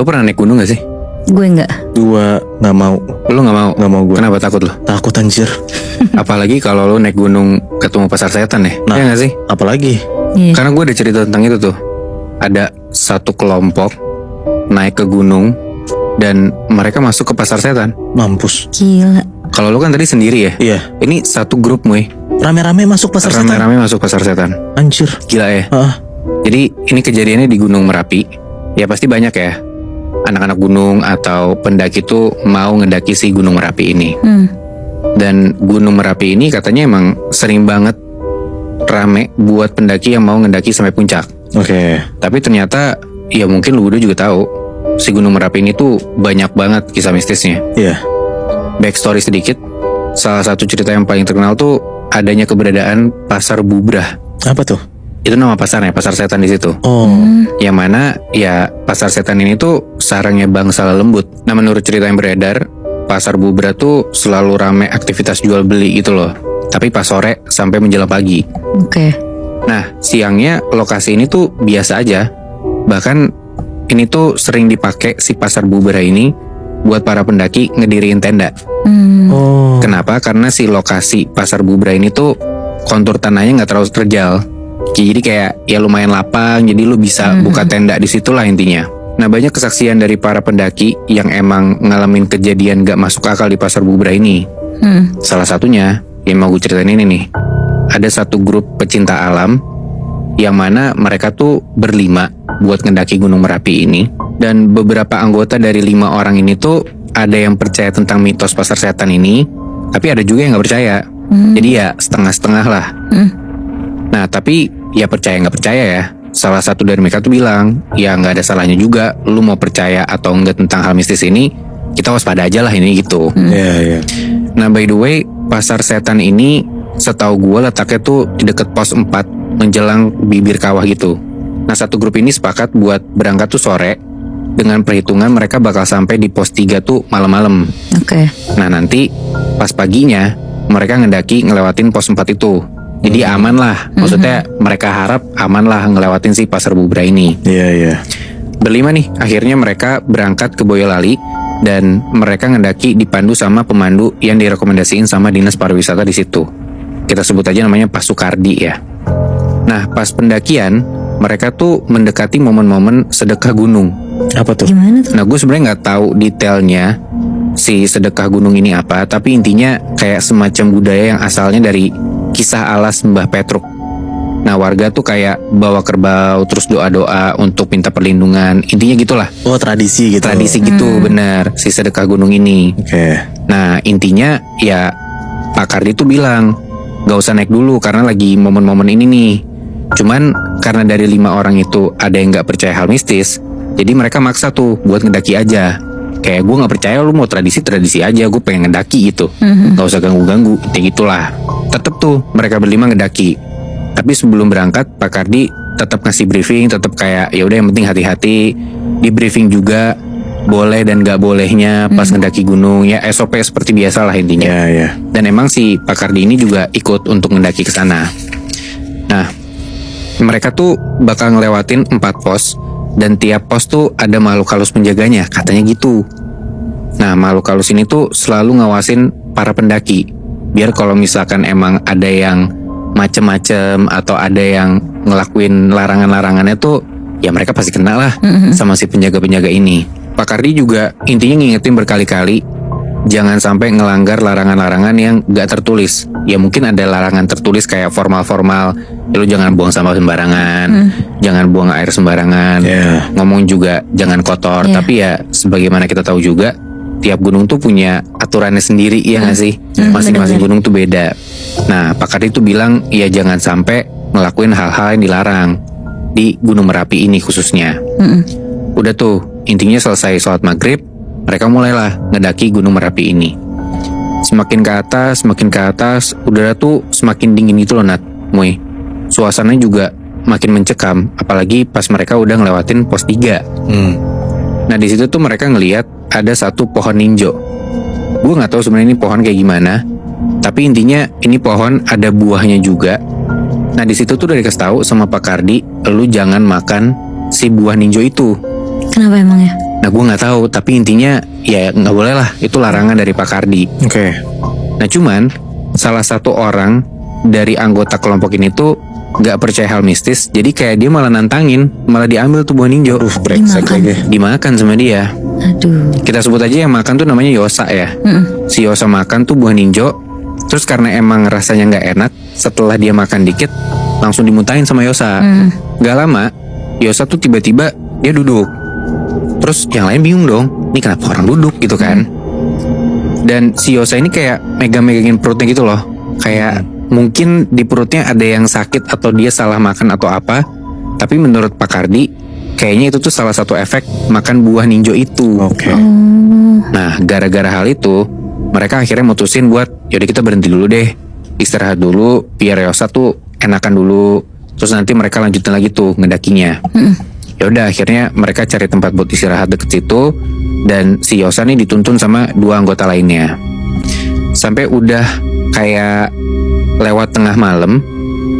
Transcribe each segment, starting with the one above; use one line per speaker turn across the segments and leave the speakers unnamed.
Lo pernah naik gunung gak sih?
Gue enggak.
Gua nggak mau.
Lo gak mau?
Nggak mau gue.
Kenapa takut lo?
Takut anjir.
Apalagi kalau lo naik gunung ketemu pasar setan ya.
Nah.
Iya gak sih?
Apalagi?
Iya.
Karena gue ada cerita tentang itu tuh. Ada satu kelompok naik ke gunung dan mereka masuk ke pasar setan.
Mampus.
Gila.
Kalau lo kan tadi sendiri ya.
Iya.
Ini satu grup Muy.
Rame-rame masuk pasar setan.
Rame-rame masuk pasar setan.
Anjir.
Gila ya.
Ah.
Jadi ini kejadiannya di Gunung Merapi. Ya pasti banyak ya anak-anak gunung atau pendaki tuh mau ngedaki si Gunung Merapi ini. Dan Gunung Merapi ini katanya emang sering banget rame buat pendaki yang mau ngedaki sampai puncak.
Oke.
Tapi ternyata ya mungkin lu udah juga tahu si Gunung Merapi ini tuh banyak banget kisah mistisnya.
Iya.
Backstory sedikit. Salah satu cerita yang paling terkenal tuh adanya keberadaan Pasar Bubrah.
Apa tuh?
Itu nama pasarnya, pasar setan di situ.
Oh.
Yang mana ya pasar setan ini tuh sarangnya bangsa lembut. Nah menurut cerita yang beredar, Pasar Bubrah tuh selalu rame aktivitas jual beli gitu loh. Tapi pas sore sampai menjelang pagi.
Oke.
Nah siangnya lokasi ini tuh biasa aja. Bahkan ini tuh sering dipakai si Pasar Bubrah ini buat para pendaki ngediriin tenda.
Oh.
Kenapa? Karena si lokasi Pasar Bubrah ini tuh kontur tanahnya nggak terlalu terjal. Jadi kayak ya lumayan lapang, jadi lu bisa buka tenda di situ lah intinya. Nah banyak kesaksian dari para pendaki yang emang ngalamin kejadian gak masuk akal di Pasar Bubrah ini. Salah satunya yang mau gue ceritain ini nih. Ada satu grup pecinta alam yang mana mereka tuh berlima buat ngedaki Gunung Merapi ini. Dan beberapa anggota dari 5 orang ini tuh ada yang percaya tentang mitos pasar setan ini, tapi ada juga yang gak percaya. Jadi ya setengah-setengah lah. Nah tapi ya percaya nggak percaya ya. Salah satu dari mereka tuh bilang, ya nggak ada salahnya juga lu mau percaya atau enggak tentang hal mistis ini, kita waspada aja lah ini gitu.
Iya, iya.
Nah by the way, pasar setan ini setahu gue letaknya tuh di deket pos 4 menjelang bibir kawah gitu. Nah satu grup ini sepakat buat berangkat tuh sore, dengan perhitungan mereka bakal sampai di pos 3 tuh malam-malam.
Oke.
Nah nanti pas paginya mereka ngedaki ngelewatin pos 4 itu. Jadi aman lah, maksudnya mereka harap aman lah ngelewatin si Pasar Bubrah ini.
Iya, iya.
Berlima nih, akhirnya mereka berangkat ke Boyolali dan mereka ngedaki dipandu sama pemandu yang direkomendasiin sama Dinas Pariwisata di situ. Kita sebut aja namanya Pak Sukardi ya. Nah, pas pendakian, mereka tuh mendekati momen-momen sedekah gunung.
Apa tuh?
Gimana tuh?
Nah, gue sebenarnya nggak tahu detailnya si sedekah gunung ini apa, tapi intinya kayak semacam budaya yang asalnya dari kisah alas Mbah Petruk. Nah warga tuh kayak bawa kerbau terus doa-doa untuk minta perlindungan. Intinya gitulah.
Oh, tradisi gitu.
Tradisi gitu bener si sedekah gunung ini.
Oke.
Nah intinya ya Pak Kardi tuh bilang gak usah naik dulu karena lagi momen-momen ini nih. Cuman karena dari 5 orang itu ada yang gak percaya hal mistis, jadi mereka maksa tuh buat ngedaki aja. Kayak gue gak percaya lu mau tradisi aja, gue pengen ngedaki gitu. Gak usah ganggu-ganggu, intinya gitulah. Tetep tuh mereka berlima ngedaki. Tapi sebelum berangkat Pak Kardi tetap ngasih briefing, tetap kayak ya udah yang penting hati-hati. Di briefing juga boleh dan gak bolehnya pas ngedaki gunung, ya SOP seperti biasa lah intinya.
Iya, iya.
Dan emang si Pak Kardi ini juga ikut untuk ngedaki ke sana. Nah, mereka tuh bakal ngelewatin 4 pos dan tiap pos tuh ada makhluk halus penjaganya, katanya gitu. Nah, makhluk halus ini tuh selalu ngawasin para pendaki. Biar kalau misalkan emang ada yang macem-macem atau ada yang ngelakuin larangan-larangannya tuh, ya mereka pasti kena lah sama si penjaga-penjaga ini. Pak Kardi juga intinya ngingetin berkali-kali, jangan sampai ngelanggar larangan-larangan yang gak tertulis. Ya mungkin ada larangan tertulis kayak formal-formal, ya lu jangan buang sampah sembarangan, jangan buang air sembarangan, ngomong juga jangan kotor. Tapi ya sebagaimana kita tahu juga, tiap gunung tuh punya aturannya sendiri, ya nggak sih? Masing-masing gunung tuh beda. Nah, Pak Kardi tuh bilang, ya jangan sampai ngelakuin hal-hal yang dilarang di Gunung Merapi ini khususnya. Udah tuh, intinya selesai sholat maghrib, mereka mulailah ngedaki Gunung Merapi ini. Semakin ke atas, udara tuh semakin dingin gitu loh Nat, Muy. Suasananya juga makin mencekam, apalagi pas mereka udah ngelewatin pos 3. Nah di situ tuh mereka ngelihat ada satu pohon ninjo. Gue nggak tahu sebenarnya ini pohon kayak gimana, tapi intinya ini pohon ada buahnya juga. Nah di situ tuh udah dikasih tahu sama Pak Kardi, lu jangan makan si buah ninjo itu.
Kenapa emangnya?
Nah gue nggak tahu, tapi intinya ya nggak boleh lah, itu larangan dari Pak Kardi.
Oke.
Nah cuman salah satu orang dari anggota kelompok ini tuh nggak percaya hal mistis, jadi kayak dia malah nantangin, malah diambil tuh buah ninjo.
Brengsek
Dimakan.
lagi.
Dimakan sama dia.
Aduh.
Kita sebut aja yang makan tuh namanya Yosa ya. Si Yosa makan tuh buah ninjo. Terus karena emang rasanya nggak enak, setelah dia makan dikit langsung dimuntahin sama Yosa. Gak lama Yosa tuh tiba-tiba dia duduk. Terus yang lain bingung dong, ini kenapa orang duduk gitu kan. Dan si Yosa ini kayak megang-megangin perutnya gitu loh. Kayak mungkin di perutnya ada yang sakit atau dia salah makan atau apa. Tapi menurut Pak Kardi, kayaknya itu tuh salah satu efek makan buah ninjo itu.
Oke.
Nah, gara-gara hal itu, mereka akhirnya mutusin buat, yaudah kita berhenti dulu deh, istirahat dulu, biar Yosa tuh enakan dulu. Terus nanti mereka lanjutin lagi tuh ngedakinya. Yaudah, akhirnya mereka cari tempat buat istirahat deket situ, dan si Yosa nih dituntun sama 2 anggota lainnya. Sampai udah kayak lewat tengah malam,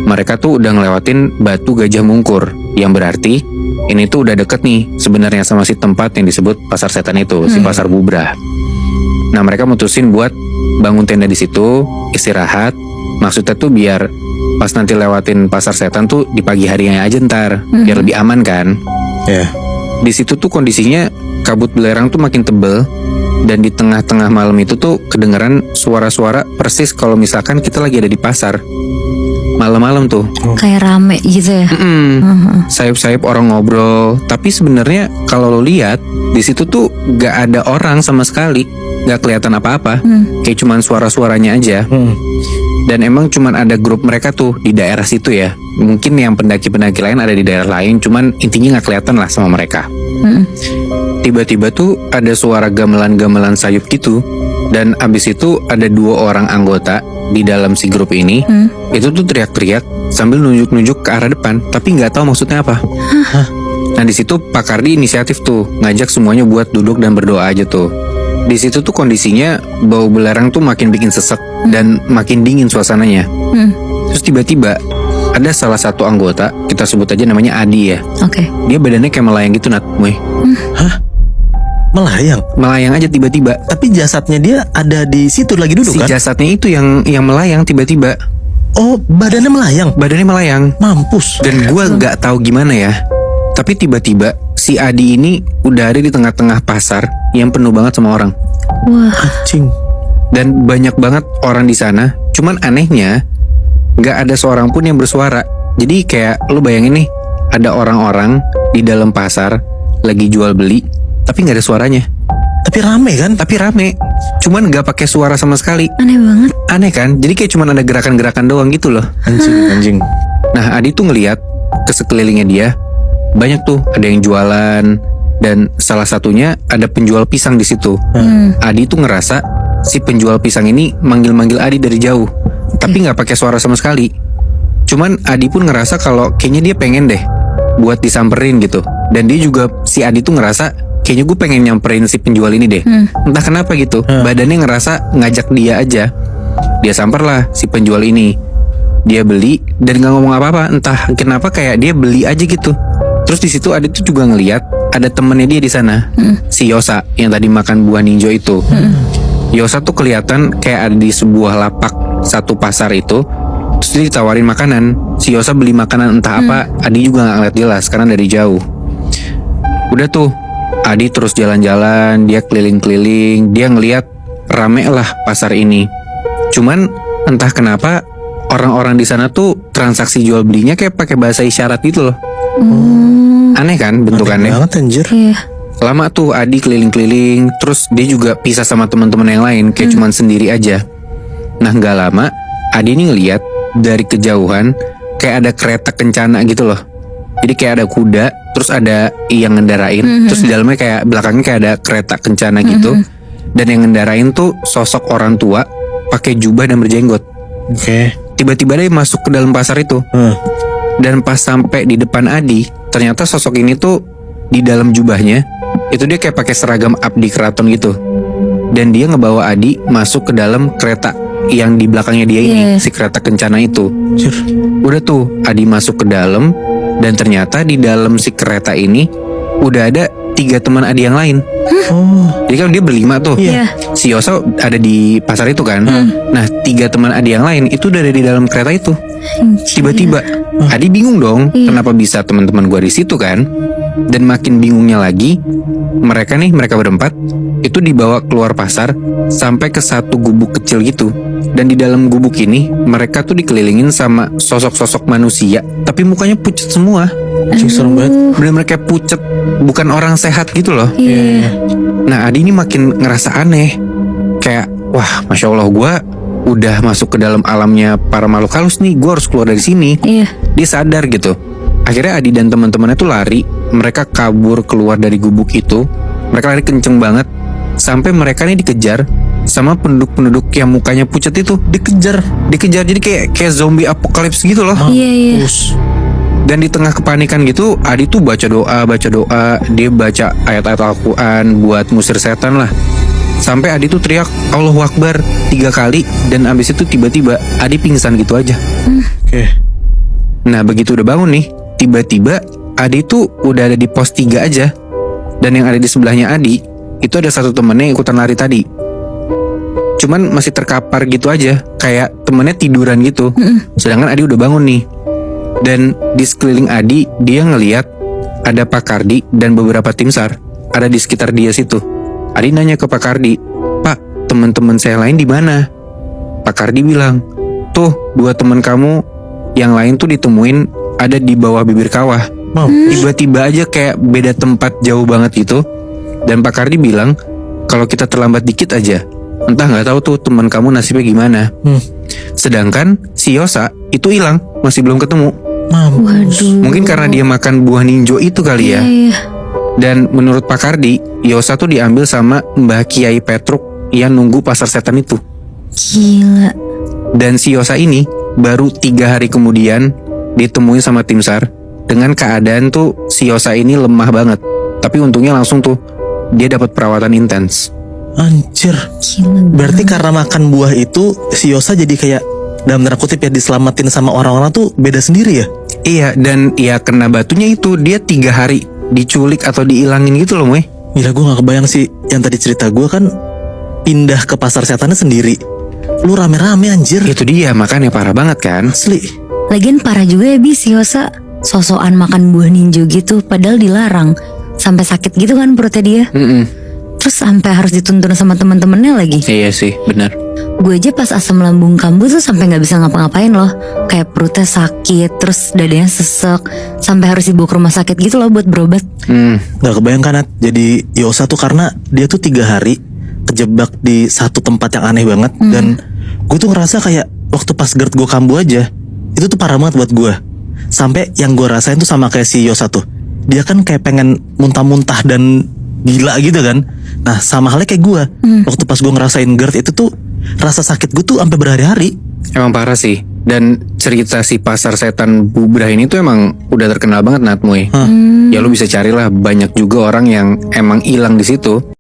mereka tuh udah ngelewatin batu Gajah Mungkur, yang berarti ini tuh udah deket nih sebenarnya sama si tempat yang disebut Pasar Setan itu, si Pasar Bubrah. Nah mereka mutusin buat bangun tenda di situ, istirahat. Maksudnya tuh biar pas nanti lewatin Pasar Setan tuh di pagi harinya aja ntar, biar lebih aman kan.
Ya.
Di situ tuh kondisinya kabut belerang tuh makin tebel, dan di tengah-tengah malam itu tuh kedengeran suara-suara persis kalau misalkan kita lagi ada di pasar. Malam-malam tuh.
Kayak rame gitu ya.
Sayup-sayup orang ngobrol, tapi sebenarnya kalau lo lihat di situ tuh gak ada orang sama sekali, gak kelihatan apa-apa, kayak cuman suara-suaranya aja. Dan emang cuman ada grup mereka tuh di daerah situ ya. Mungkin yang pendaki-pendaki lain ada di daerah lain, cuman intinya gak kelihatan lah sama mereka. Tiba-tiba tuh ada suara gamelan-gamelan sayup gitu, dan abis itu ada 2 orang anggota di dalam si grup ini. Itu tuh teriak-teriak sambil nunjuk-nunjuk ke arah depan, tapi nggak tahu maksudnya apa. Nah di situ Pak Kardi inisiatif tuh ngajak semuanya buat duduk dan berdoa aja tuh. Di situ tuh kondisinya bau belerang tuh makin bikin sesek dan makin dingin suasananya. Terus tiba-tiba ada salah satu anggota, kita sebut aja namanya Adi ya.
Oke.
Dia badannya kayak melayang gitu Nat, Moy.
Melayang.
Melayang aja tiba-tiba.
Tapi jasadnya dia ada di situ lagi duduk
Si
kan?
jasadnya itu yang melayang tiba-tiba.
Oh, badannya melayang.
Badannya melayang.
Mampus.
Dan gua nggak tahu gimana ya. Tapi tiba-tiba si Adi ini udah ada di tengah-tengah pasar yang penuh banget sama orang.
Wah.
Anjing.
Dan banyak banget orang di sana. Cuman anehnya nggak ada seorang pun yang bersuara. Jadi kayak lu bayangin nih, ada orang-orang di dalam pasar lagi jual beli, tapi nggak ada suaranya.
Tapi rame kan?
Tapi rame. Cuman nggak pakai suara sama sekali.
Aneh banget.
Aneh kan? Jadi kayak cuman ada gerakan-gerakan doang gitu loh.
Anjing.
Nah Adi tuh ngeliat ke sekelilingnya dia, banyak tuh ada yang jualan, dan salah satunya ada penjual pisang di situ. Adi tuh ngerasa si penjual pisang ini manggil-manggil Adi dari jauh, tapi nggak pakai suara sama sekali. Cuman Adi pun ngerasa kalau kayaknya dia pengen deh buat disamperin gitu. Dan dia juga, si Adi tuh ngerasa kayaknya gue pengen nyamperin si penjual ini deh. Entah kenapa gitu, badannya ngerasa ngajak dia aja. Dia samper lah si penjual ini. Dia beli dan nggak ngomong apa-apa. Entah kenapa kayak dia beli aja gitu. Terus di situ Adi tuh juga ngeliat ada temennya dia di sana, si Yosa yang tadi makan buah ninjo itu. Yosa tuh kelihatan kayak ada di sebuah lapak satu pasar itu. Terus dia ditawarin makanan. Si Yosa beli makanan entah apa, Adi juga nggak ngeliat jelas karena dari jauh. Udah tuh Adi terus jalan-jalan, dia keliling-keliling, dia ngeliat rame lah pasar ini. Cuman entah kenapa orang-orang di sana tuh transaksi jual belinya kayak pakai bahasa isyarat gitu loh. Aneh kan bentukannya.
Aneh banget anjir.
Iya.
Lama tuh Adi keliling-keliling, terus dia juga pisah sama teman-teman yang lain, kayak cuman sendiri aja. Nah nggak lama Adi ini ngeliat dari kejauhan kayak ada kereta kencana gitu loh. Jadi kayak ada kuda, terus ada yang ngendarain, terus di dalamnya kayak belakangnya kayak ada kereta kencana gitu. Dan yang ngendarain tuh sosok orang tua pakai jubah dan berjenggot.
Oke.
Tiba-tiba dia masuk ke dalam pasar itu. Dan pas sampai di depan Adi, ternyata sosok ini tuh di dalam jubahnya itu dia kayak pakai seragam abdi keraton gitu. Dan dia ngebawa Adi masuk ke dalam kereta yang di belakangnya dia ini, si kereta kencana itu. Udah tuh Adi masuk ke dalam, dan ternyata di dalam si kereta ini udah ada 3 teman Adi yang lain.
Oh.
Jadi kan dia berlima tuh.
Iya.
Si Yosa ada di pasar itu kan. Nah 3 teman Adi yang lain itu udah ada di dalam kereta itu. Tiba-tiba Adi bingung dong, kenapa bisa teman-teman gua di situ kan? Dan makin bingungnya lagi, mereka berempat itu dibawa keluar pasar sampai ke satu gubuk kecil gitu. Dan di dalam gubuk ini mereka tuh dikelilingin sama sosok-sosok manusia, tapi mukanya pucat semua.
Anjing serem banget.
Bener-bener kayak pucat, bukan orang sehat gitu loh.
Iya.
Nah Adi ini makin ngerasa aneh. Kayak wah Masya Allah, gue udah masuk ke dalam alamnya para makhluk halus nih, gue harus keluar dari sini.
Iya.
Dia sadar gitu. Akhirnya Adi dan teman-temannya tuh lari. Mereka kabur keluar dari gubuk itu. Mereka lari kenceng banget, sampai mereka nih dikejar sama penduduk-penduduk yang mukanya pucat itu.
Dikejar.
Dikejar jadi kayak zombie apokalips gitu loh.
Iya.
Mampus.
Dan di tengah kepanikan gitu, Adi tuh baca doa. Dia baca ayat-ayat Al-Quran buat musir setan lah. Sampai Adi tuh teriak Allahu Akbar 3 kali. Dan abis itu tiba-tiba Adi pingsan gitu aja.
Oke.
Nah begitu udah bangun nih, tiba-tiba Adi tuh udah ada di pos 3 aja. Dan yang ada di sebelahnya Adi itu ada satu temennya yang ikutan lari tadi. Cuman masih terkapar gitu aja, kayak temennya tiduran gitu. Sedangkan Adi udah bangun nih. Dan di sekeliling Adi, dia ngeliat ada Pak Kardi dan beberapa tim SAR ada di sekitar dia situ. Adi nanya ke Pak Kardi, "Pak, teman-teman saya lain di mana?" Pak Kardi bilang, "Tuh, 2 teman kamu yang lain tuh ditemuin ada di bawah bibir kawah."
Mampus.
Tiba-tiba aja kayak beda tempat jauh banget gitu. Dan Pak Kardi bilang, kalau kita terlambat dikit aja, entah nggak tahu tuh teman kamu nasibnya gimana. Sedangkan si Yosa itu hilang, masih belum ketemu.
Mampus.
Waduh.
Mungkin karena dia makan buah ninjo itu kali ya.
Iya.
Dan menurut Pak Kardi, Yosa tuh diambil sama Mbah Kiai Petruk yang nunggu pasar setan itu.
Gila.
Dan si Yosa ini baru 3 hari kemudian ditemuin sama tim SAR dengan keadaan tuh si Yosa ini lemah banget. Tapi untungnya langsung tuh dia dapat perawatan intens.
Anjir.
Gila.
Berarti karena makan buah itu si Yosa jadi kayak dalam tanda kutip ya diselamatin sama orang-orang tuh beda sendiri ya.
Iya, dan ya kena batunya itu dia 3 hari diculik atau diilangin gitu loh, Moy.
Gila, gue gak kebayang sih. Yang tadi cerita gue kan pindah ke pasar setannya sendiri. Lu rame-rame anjir.
Itu dia, makanya parah banget kan.
Asli.
Lagian parah juga ya si Yosa. Sosokan makan buah ninjo gitu, padahal dilarang. Sampai sakit gitu kan perutnya dia. Terus sampai harus dituntun sama teman-temannya lagi.
Iya sih, benar.
Gue aja pas asam lambung kambuh tuh sampai nggak bisa ngapa-ngapain loh. Kayak perutnya sakit, terus dadanya sesek, sampai harus dibawa ke rumah sakit gitu loh buat berobat.
Gak kebayang kan Nat. Jadi Yosa tuh karena dia tuh 3 hari kejebak di satu tempat yang aneh banget. Dan gue tuh ngerasa kayak waktu pas GERD gue kambuh aja, itu tuh parah banget buat gue. Sampai yang gue rasain tuh sama kayak si Yosa tuh, dia kan kayak pengen muntah-muntah dan gila gitu kan. Nah sama halnya kayak gue, waktu pas gue ngerasain GERD itu tuh rasa sakit gue tuh sampai berhari-hari.
Emang parah sih. Dan cerita si pasar setan Bubrah ini tuh emang udah terkenal banget, Natmoy. Ya lu bisa carilah, banyak juga orang yang emang hilang di situ.